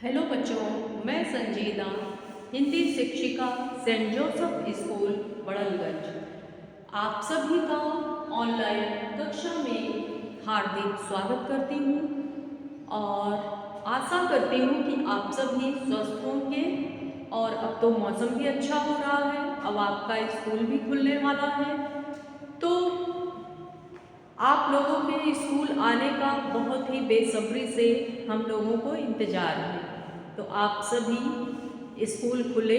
Hello बच्चों, मैं संजीदा हिंदी शिक्षिका सेंट जोसेफ स्कूल बड़लगंज आप सभी का ऑनलाइन कक्षा में हार्दिक स्वागत करती हूँ और आशा करती हूँ कि आप सभी स्वस्थ होंगे। और अब तो मौसम भी अच्छा हो रहा है, अब आपका स्कूल भी खुलने वाला है, तो आप लोगों के स्कूल आने का बहुत ही बेसब्री से हम लोगों को इंतज़ार है। तो आप सभी स्कूल खुले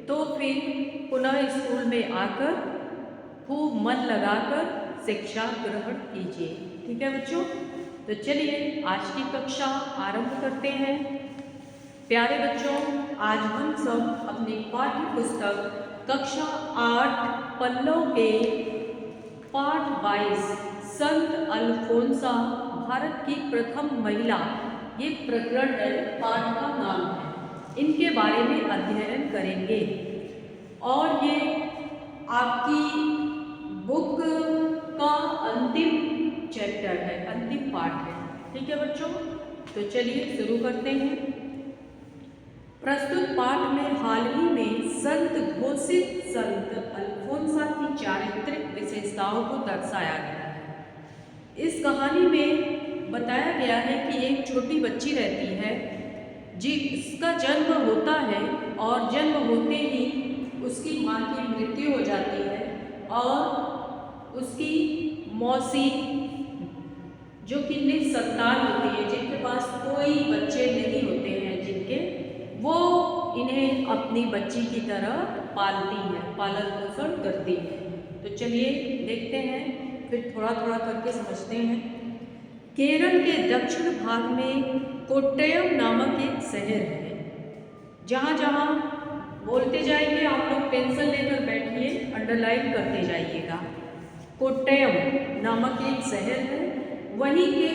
तो फिर पुनः स्कूल में आकर खूब मन लगाकर शिक्षा ग्रहण कीजिए। ठीक है बच्चों, तो चलिए आज की कक्षा आरंभ करते हैं। प्यारे बच्चों, आज हम सब अपनी पाठ्य पुस्तक कक्षा 8 पल्लव के पाठ 22 संत अल्फोंसा भारत की प्रथम महिला, ये प्रकरण है, पाठ का नाम है, इनके बारे में अध्ययन करेंगे। और ये आपकी बुक का अंतिम चैप्टर है, अंतिम पाठ है। ठीक है बच्चों, तो चलिए शुरू करते हैं। प्रस्तुत पाठ में हाल ही में संत घोषित संत अल्फोंसा की चारित्रिक विशेषताओं को दर्शाया गया है। इस कहानी में बताया गया है कि एक छोटी बच्ची रहती है जिसका जन्म होता है और जन्म होते ही उसकी माँ की मृत्यु हो जाती है और उसकी मौसी जो कि निसंतान होती है, जिनके पास कोई बच्चे नहीं होते हैं, जिनके वो इन्हें अपनी बच्ची की तरह पालती है, पालन पोषण करती है। तो चलिए देखते हैं, फिर थोड़ा थोड़ा करके समझते हैं। केरल के दक्षिण भाग में कोट्टयम नामक एक शहर है। जहाँ जहाँ बोलते जाएंगे आप लोग पेंसिल लेकर बैठिए, अंडरलाइन करते जाइएगा। कोट्टयम नामक एक शहर है, वहीं के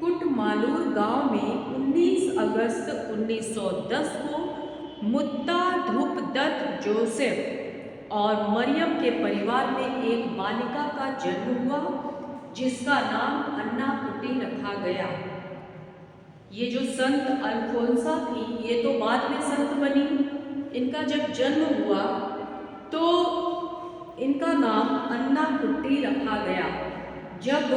कुटमालूर गांव में 19 अगस्त 1910 को मुत्ता धूपदत्त जोसेफ और मरियम के परिवार में एक बालिका का जन्म हुआ जिसका नाम अन्ना कुटी रखा गया। ये जो संत अल्फोंसा थी, ये तो बाद में संत बनी। इनका जब जन्म हुआ तो इनका नाम अन्ना कुट्टी रखा गया। जब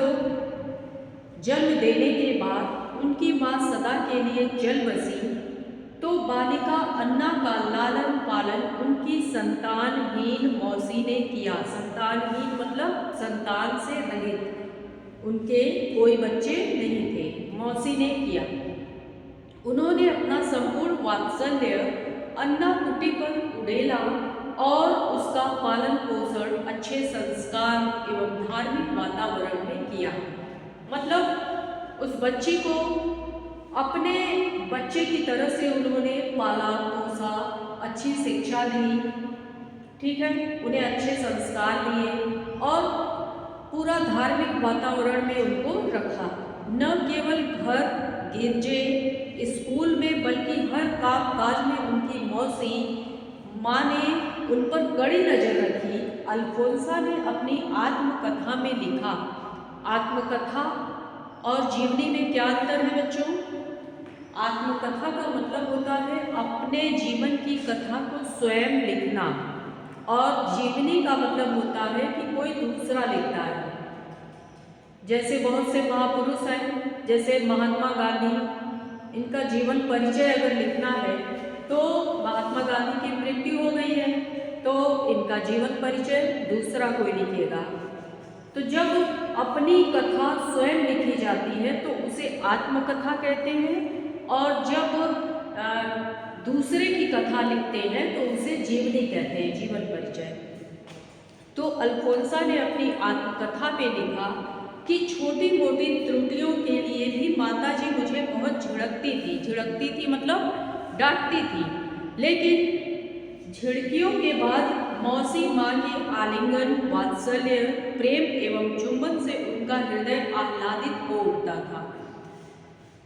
जन्म देने के बाद उनकी मां सदा के लिए जल बसी तो बालिका अन्ना का लालन पालन उनकी संतानहीन मौसी ने किया। संतानहीन मतलब संतान से रहित, उनके कोई बच्चे नहीं थे, मौसी ने किया। उन्होंने अपना संपूर्ण वात्सल्य अन्ना कुटी पर उड़ेला और उसका पालन पोषण अच्छे संस्कार एवं धार्मिक वातावरण में किया। मतलब उस बच्ची को अपने बच्चे की तरह से उन्होंने पाला पोसा, अच्छी शिक्षा दी, ठीक है, उन्हें अच्छे संस्कार दिए और पूरा धार्मिक वातावरण में उनको रखा। न केवल घर गिरजे स्कूल में बल्कि हर काम काज में उनकी मौसी माँ ने उन पर कड़ी नजर रखी। अल्फोंसा ने अपनी आत्मकथा में लिखा। आत्मकथा और जीवनी में क्या अंतर है बच्चों? आत्मकथा का मतलब होता है अपने जीवन की कथा को स्वयं लिखना, और जीवनी का मतलब होता है कि कोई दूसरा लिखता है। जैसे बहुत से महापुरुष हैं, जैसे महात्मा गांधी, इनका जीवन परिचय अगर लिखना है तो महात्मा गांधी की मृत्यु हो गई है तो इनका जीवन परिचय दूसरा कोई लिखेगा। तो जब अपनी कथा स्वयं लिखी जाती है तो उसे आत्मकथा कहते हैं, और जब दूसरे की कथा लिखते हैं तो उसे जीवनी कहते हैं, जीवन परिचय। तो अल्फोंसा ने अपनी आत्मकथा में लिखा कि छोटी मोटी त्रुटियों के लिए भी माताजी मुझे बहुत झिड़कती थी मतलब डांटती थी, लेकिन झिड़कियों के बाद मौसी माँ के आलिंगन, वात्सल्य, प्रेम एवं चुंबन से उनका हृदय आह्लादित हो उठता था।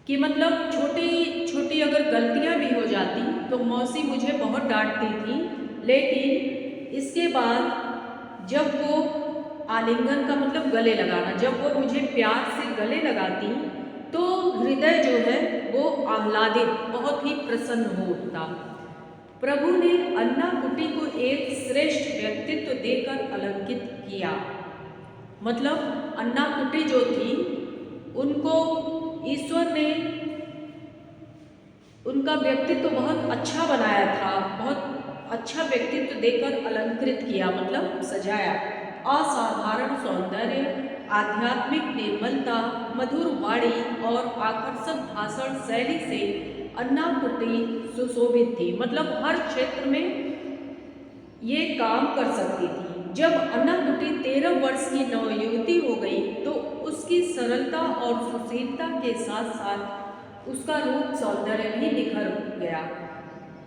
कि मतलब छोटी छोटी अगर गलतियाँ भी हो जाती तो मौसी मुझे बहुत डांटती थी, लेकिन इसके बाद जब वो आलिंगन का मतलब गले लगाना, जब वो मुझे प्यार से गले लगाती तो हृदय जो है वो आह्लादित, बहुत ही प्रसन्न हो उठता। प्रभु ने अन्ना कुटी को एक श्रेष्ठ व्यक्तित्व देकर अलंकृत किया। मतलब अन्ना कुटी जो थी उनको ईश्वर ने उनका व्यक्तित्व बहुत अच्छा बनाया था, बहुत अच्छा व्यक्तित्व देकर अलंकृत किया, मतलब सजाया। असाधारण सौंदर्य, आध्यात्मिक निर्मलता, मधुर वाणी और आकर्षक भाषण शैली से अन्ना कुटी सुशोभित थी। मतलब हर क्षेत्र में ये काम कर सकती थी। जब अन्ना कुटी 13 वर्ष की नवयुवती हो गई तो उसकी सरलता और सुशीलता के साथ साथ उसका रूप सौंदर्य भी निखर गया।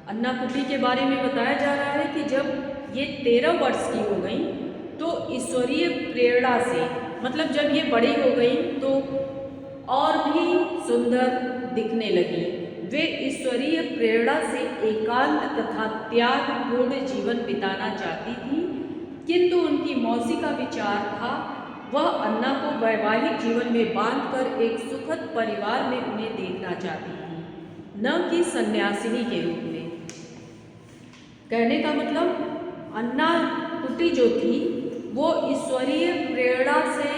अन्ना कुटी के बारे में बताया जा रहा है कि जब ये 13 वर्ष की हो गई तो ईश्वरीय प्रेरणा से, मतलब जब ये बड़ी हो गई तो और भी सुंदर दिखने लगी। वे ईश्वरीय प्रेरणा से एकांत तथा त्यागपूर्ण जीवन बिताना चाहती थी, किंतु उनकी मौसी का विचार था वह अन्ना को वैवाहिक जीवन में बांधकर एक सुखद परिवार में उन्हें देखना चाहती थी, न कि सन्यासिनी के रूप में। कहने का मतलब अन्ना कुटी जो थी वो ईश्वरीय प्रेरणा से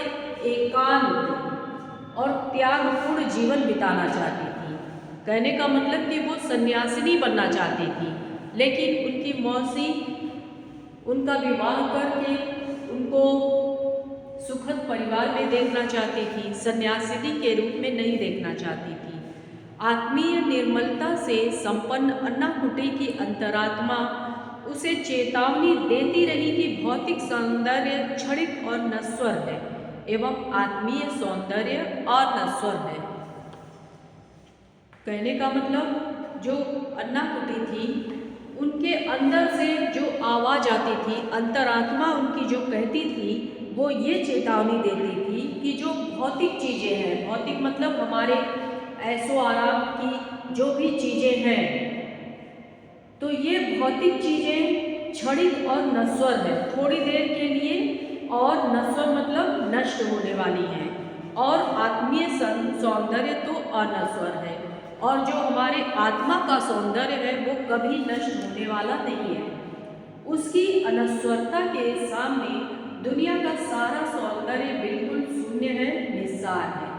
एकांत और त्यागपूर्ण जीवन बिताना चाहती थी। कहने का मतलब कि वो सन्यासिनी बनना चाहती थी, लेकिन उनकी मौसी उनका विवाह करके उनको सुखद परिवार में देखना चाहती थी, सन्यासिनी के रूप में नहीं देखना चाहती थी। आत्मीय निर्मलता से संपन्न अन्ना कुटी की अंतरात्मा उसे चेतावनी देती रही कि भौतिक सौंदर्य क्षणिक और नश्वर है एवं आत्मीय सौंदर्य अनश्वर है। कहने का मतलब जो अन्ना कुटी थी उनके अंदर से जो आवाज़ आती थी, अंतरात्मा उनकी जो कहती थी वो ये चेतावनी देती थी कि जो भौतिक चीज़ें हैं, भौतिक मतलब हमारे ऐशो आराम की जो भी चीज़ें हैं, तो ये भौतिक चीज़ें क्षणिक और नश्वर है, थोड़ी देर के लिए, और नश्वर मतलब नष्ट होने वाली हैं, और आत्मीय सौंदर्य तो अनश्वर है, और जो हमारे आत्मा का सौंदर्य है वो कभी नष्ट होने वाला नहीं है। उसकी अनश्वरता के सामने दुनिया का सारा सौंदर्य बिल्कुल शून्य है, निस्सार है।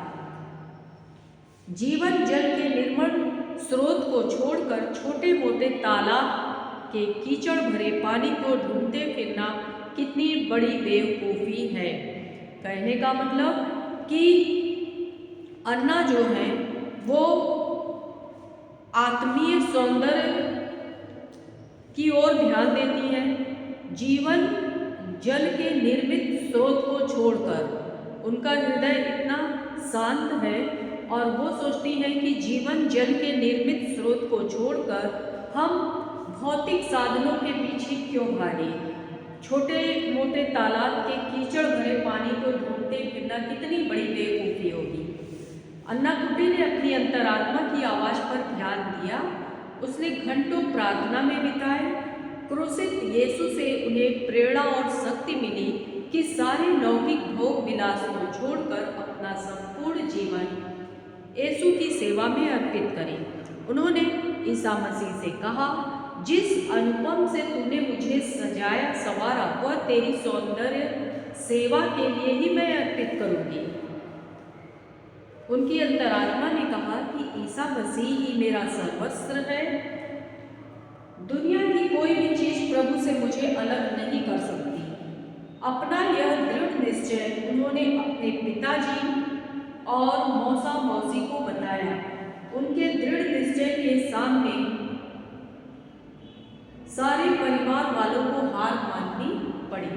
जीवन जल के निर्मल स्रोत को छोड़कर छोटे मोटे तालाब के कीचड़ भरे पानी को ढूंढते फिरना कितनी बड़ी बेवकूफ़ी है। कहने का मतलब कि अन्ना जो है वो आत्मीय सौंदर्य की ओर ध्यान देती है, जीवन जल के निर्मित स्रोत को छोड़कर। उनका हृदय इतना शांत है और वो सोचती हैं कि जीवन जल के निर्मित स्रोत को छोड़कर हम भौतिक साधनों के पीछे क्यों भागें। छोटे मोटे तालाब के कीचड़ भरे पानी को ढूंढते फिरना कितनी बड़ी बेवकूफ़ी होगी। अन्ना कुटी ने अपनी अंतरात्मा की आवाज़ पर ध्यान दिया। उसने घंटों प्रार्थना में बिताए। क्रूसित यीशु से उन्हें प्रेरणा और शक्ति मिली कि सारे लौकिक भोग विलास को छोड़कर अपना संपूर्ण जीवन यीशु की सेवा में अर्पित करें। उन्होंने ईसा मसीह से कहा, जिस अनुपम से तूने मुझे सजाया संवारा वह तेरी सौंदर्य सेवा के लिए ही मैं अर्पित करूंगी। उनकी अंतरात्मा ने कहा कि ईसा मसीह ही मेरा सर्वस्व है। दुनिया की कोई भी चीज़ प्रभु से मुझे अलग नहीं कर सकती। अपना यह दृढ़ निश्चय उन्होंने अपने पिताजी और मौसा मौसी को बताया। उनके दृढ़ निश्चय के सामने सारे परिवार वालों को हार माननी पड़ी।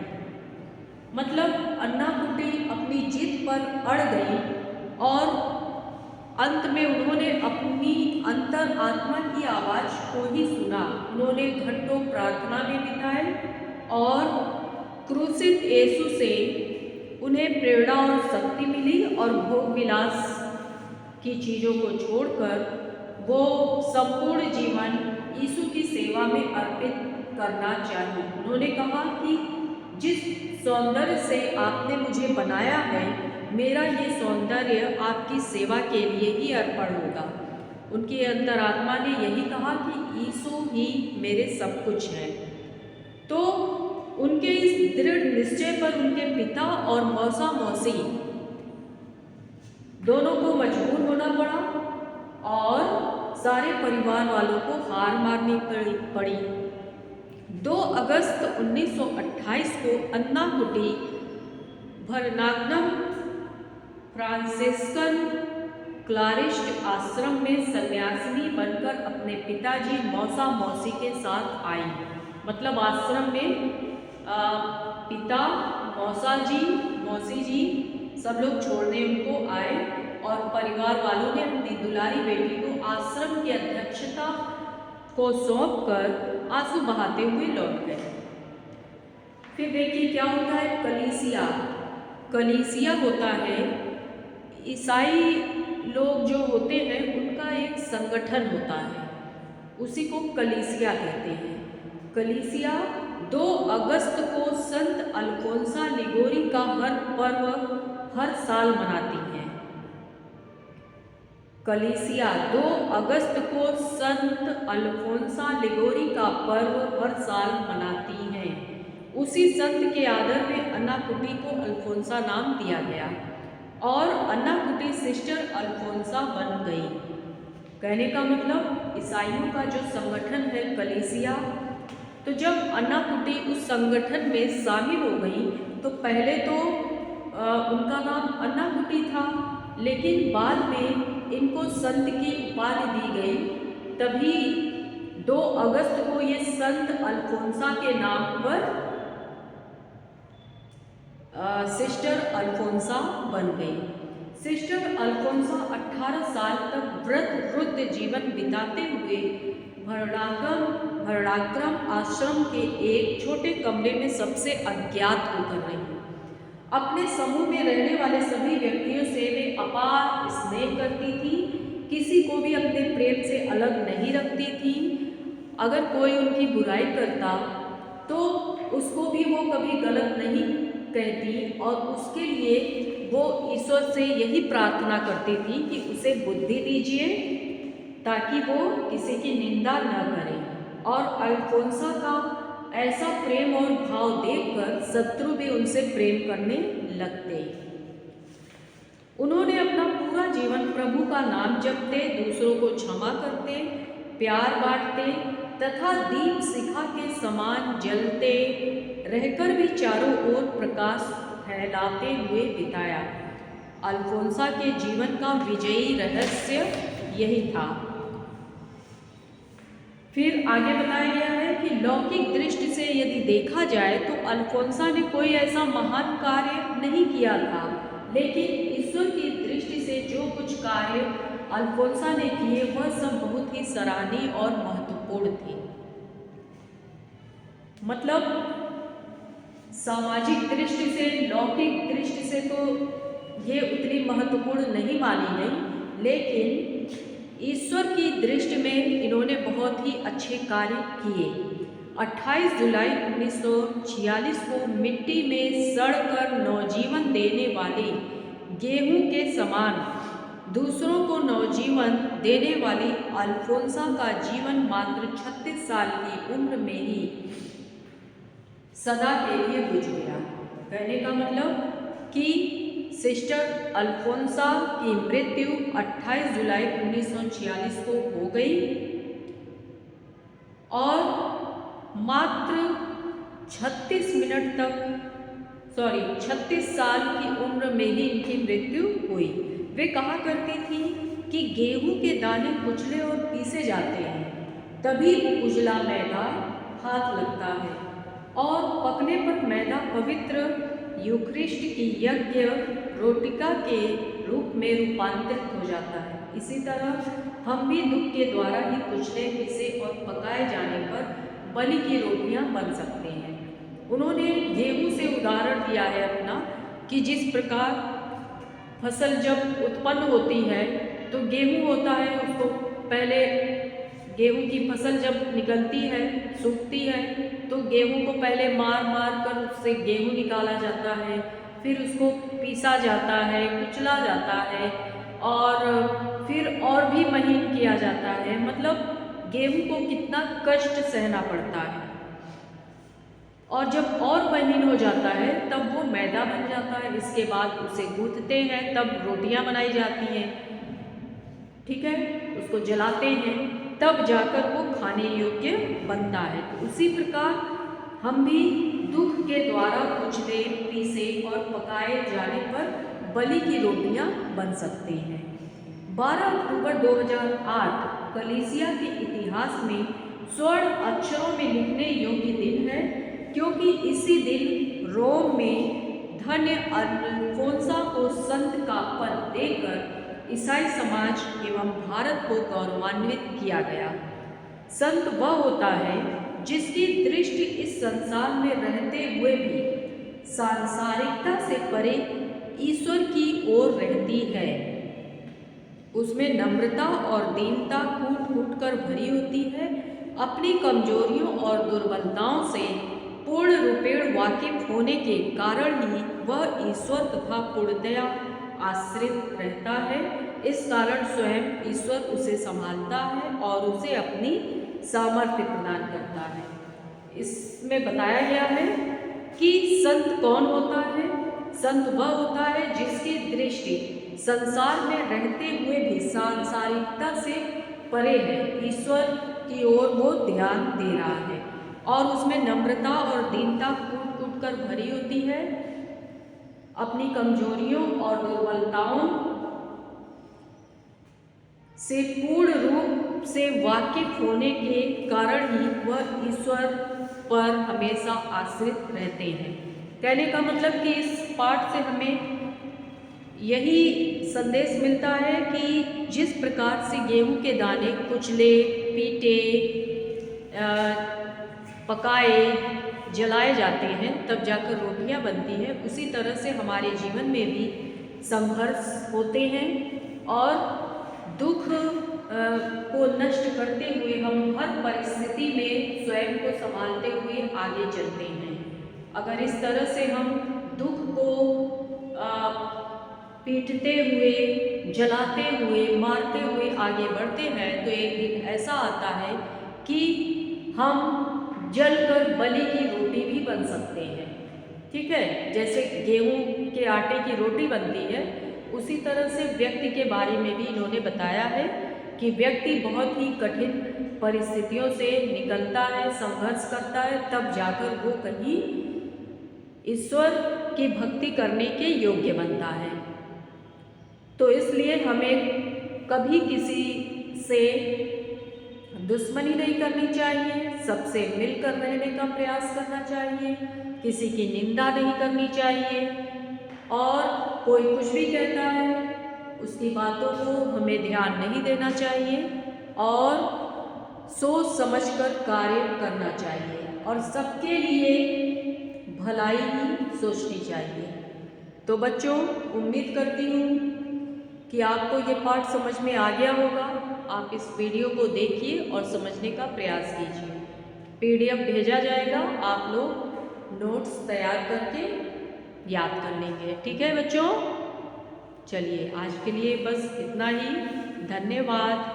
मतलब अन्ना कुटी अपनी जिद पर अड़ गई और अंत में उन्होंने अपनी अंतर आत्मा की आवाज़ को ही सुना। उन्होंने घंटों प्रार्थना में बिताए और क्रूसित यीशु से उन्हें प्रेरणा और शक्ति मिली और भोग विलास की चीज़ों को छोड़कर वो संपूर्ण जीवन यीशु की सेवा में अर्पित करना चाहिए। उन्होंने कहा कि जिस सौंदर्य से आपने मुझे बनाया है मेरा ये सौंदर्य आपकी सेवा के लिए ही अर्पण होगा। उनकी अंतरात्मा ने यही कहा कि यीशु ही मेरे सब कुछ है। तो उनके इस दृढ़ निश्चय पर उनके पिता और मौसा मौसी दोनों को मजबूर होना पड़ा और सारे परिवार वालों को हार मारनी पड़ी। 2 अगस्त 1928 को अन्नाकुटी भरनाग्नम फ्रांसिस्कन क्लारिस्ट आश्रम में सन्यासिनी बनकर अपने पिताजी मौसा मौसी के साथ आई। मतलब आश्रम में पिता, मौसा जी, मौसी जी सब लोग छोड़ने उनको आए और परिवार वालों ने अपनी दुलारी बेटी को आश्रम की अध्यक्षता को सौंपकर आंसू बहाते हुए लौट गए। फिर देखिए क्या होता है। कलीसिया, कलीसिया होता है ईसाई लोग जो होते हैं उनका एक संगठन होता है, उसी को कलीसिया कहते हैं। कलीसिया 2 अगस्त को संत अल्फोंसा लिगोरी का हर पर्व हर साल मनाती है। कलीसिया 2 अगस्त को संत अल्फोंसा लिगोरी का पर्व हर साल मनाती है। उसी संत के आदर में अन्नाकुटी को अल्फोंसा नाम दिया गया और अन्नाकुटी सिस्टर अल्फोंसा बन गई। कहने का मतलब ईसाइयों का जो संगठन है कलीसिया, तो जब अन्नाकुटी उस संगठन में शामिल हो गई तो पहले तो उनका नाम अन्नाकुटी था, लेकिन बाद में इनको संत की उपाधि दी गई। तभी 2 अगस्त को ये संत अल्फोंसा के नाम पर सिस्टर अल्फोंसा बन गई। सिस्टर अल्फोंसा 18 साल तक व्रत रुद्ध जीवन बिताते हुए भरणाग्रम आश्रम के एक छोटे कमरे में सबसे अज्ञात होकर रही। अपने समूह में रहने वाले सभी व्यक्तियों से वे अपार स्नेह करती थी, किसी को भी अपने प्रेम से अलग नहीं रखती थी। अगर कोई उनकी बुराई करता तो उसको भी वो कभी गलत नहीं कहती और उसके लिए वो ईश्वर से यही प्रार्थना करती थी कि उसे बुद्धि दीजिए ताकि वो किसी की निंदा न करे। और अल्फोंसा का ऐसा प्रेम और भाव देखकर शत्रु भी उनसे प्रेम करने लगते। उन्होंने अपना पूरा जीवन प्रभु का नाम जपते, दूसरों को क्षमा करते, प्यार बांटते तथा दीप शिखा के समान जलते रहकर भी चारों ओर प्रकाश फैलाते हुए बिताया। अल्फोंसा के जीवन का विजयी रहस्य यही था। फिर आगे बताया गया है कि लौकिक दृष्टि से यदि देखा जाए तो अल्फोंसा ने कोई ऐसा महान कार्य नहीं किया था, लेकिन ईश्वर की दृष्टि से जो कुछ कार्य अल्फोंसा ने किए वह सब बहुत ही सराहनीय और महत्वपूर्ण थे। मतलब सामाजिक दृष्टि से, लौकिक दृष्टि से तो ये उतनी महत्वपूर्ण नहीं मानी गई, लेकिन ईश्वर की दृष्टि में इन्होंने बहुत ही अच्छे कार्य किए। 28 जुलाई 1946 को मिट्टी में सड़कर नवजीवन देने वाले गेहूं के समान दूसरों को नवजीवन देने वाली अल्फोंसा का जीवन मात्र 36 साल की उम्र में ही सदा के लिए बुझ गया। कहने का मतलब कि सिस्टर अल्फोंसा की मृत्यु 28 जुलाई 1946 को हो गई और मात्र 36 साल की उम्र में ही इनकी मृत्यु हुई। वे कहा करती थी कि गेहूं के दाने कुचले और पीसे जाते हैं, तभी उजला मैदा हाथ लगता है और पकने पर मैदा पवित्र यूखरिस्ट की यज्ञ रोटिका के रूप में रूपांतरित हो जाता है। इसी तरह हम भी दुख के द्वारा ही कुचले, पीसे और पकाए जाने पर बलि की रोटियां बन सकते हैं। उन्होंने गेहूं से उदाहरण दिया है अपना कि जिस प्रकार फसल जब उत्पन्न होती है तो गेहूं होता है, उसको पहले गेहूं की फसल जब निकलती है, सूखती है, तो गेहूं को पहले मार मार कर उससे गेहूं निकाला जाता है, फिर उसको पीसा जाता है, कुचला जाता है और फिर और भी महीन किया जाता है। मतलब गेहूं को कितना कष्ट सहना पड़ता है। और जब और महीन हो जाता है तब वो मैदा बन जाता है। इसके बाद उसे गूंथते हैं, तब रोटियां बनाई जाती हैं। ठीक है, उसको जलाते हैं, तब जाकर वो खाने योग्य बनता है। तो उसी प्रकार हम भी दुख के द्वारा कुचले, पीसे और पकाए जाने पर बलि की रोटियां बन सकती हैं। 12 अक्टूबर 2008 कलीसिया के इतिहास में स्वर्ण अक्षरों में लिखने योग्य दिन है, क्योंकि इसी दिन रोम में धन्य अल्फोंसा को संत का पद देकर ईसाई समाज एवं भारत को गौरवान्वित किया गया। संत वह होता है जिसकी दृष्टि इस संसार में रहते हुए भी सांसारिकता से परे ईश्वर की ओर रहती है। उसमें नम्रता और दीनता कूट कूट कर भरी होती है। अपनी कमजोरियों और दुर्बलताओं से पूर्ण रूपेण वाकिफ होने के कारण ही वह ईश्वर तथा पूर्णतया आश्रित रहता है। इस कारण स्वयं ईश्वर उसे संभालता है और उसे अपनी सामर्थ्य प्रदान करता है। इसमें बताया गया है कि संत कौन होता है। संत वह होता है जिसकी दृष्टि संसार में रहते हुए भी सांसारिकता से परे है, ईश्वर की ओर वो ध्यान दे रहा है और उसमें नम्रता और दीनता कूट कूट कर भरी होती है। अपनी कमजोरियों और दुर्बलताओं से पूर्ण रूप से वाकिफ होने के कारण ही वह ईश्वर पर हमेशा आश्रित रहते हैं। कहने का मतलब कि इस पाठ से हमें यही संदेश मिलता है कि जिस प्रकार से गेहूं के दाने कुचले, पीटे, पकाए, जलाए जाते हैं तब जाकर रोटियां बनती हैं, उसी तरह से हमारे जीवन में भी संघर्ष होते हैं और दुख को नष्ट करते हुए हम हर परिस्थिति में स्वयं को संभालते हुए आगे चलते हैं। अगर इस तरह से हम दुख को पीटते हुए, जलाते हुए, मारते हुए आगे बढ़ते हैं तो एक दिन ऐसा आता है कि हम जलकर बलि की रोटी भी बन सकते हैं। ठीक है, जैसे गेहूं के आटे की रोटी बनती है, उसी तरह से व्यक्ति के बारे में भी इन्होंने बताया है कि व्यक्ति बहुत ही कठिन परिस्थितियों से निकलता है, संघर्ष करता है, तब जाकर वो कहीं ईश्वर की भक्ति करने के योग्य बनता है। तो इसलिए हमें कभी किसी से दुश्मनी नहीं करनी चाहिए, सबसे मिलकर रहने का प्रयास करना चाहिए, किसी की निंदा नहीं करनी चाहिए और कोई कुछ भी कहता है उसकी बातों को हमें ध्यान नहीं देना चाहिए और सोच समझकर कार्य करना चाहिए और सबके लिए भलाई ही सोचनी चाहिए। तो बच्चों, उम्मीद करती हूँ कि आपको ये पाठ समझ में आ गया होगा। आप इस वीडियो को देखिए और समझने का प्रयास कीजिए। PDF भेजा जाएगा, आप लोग नोट्स तैयार करके याद कर लेंगे। ठीक है बच्चों, चलिए आज के लिए बस इतना ही। धन्यवाद।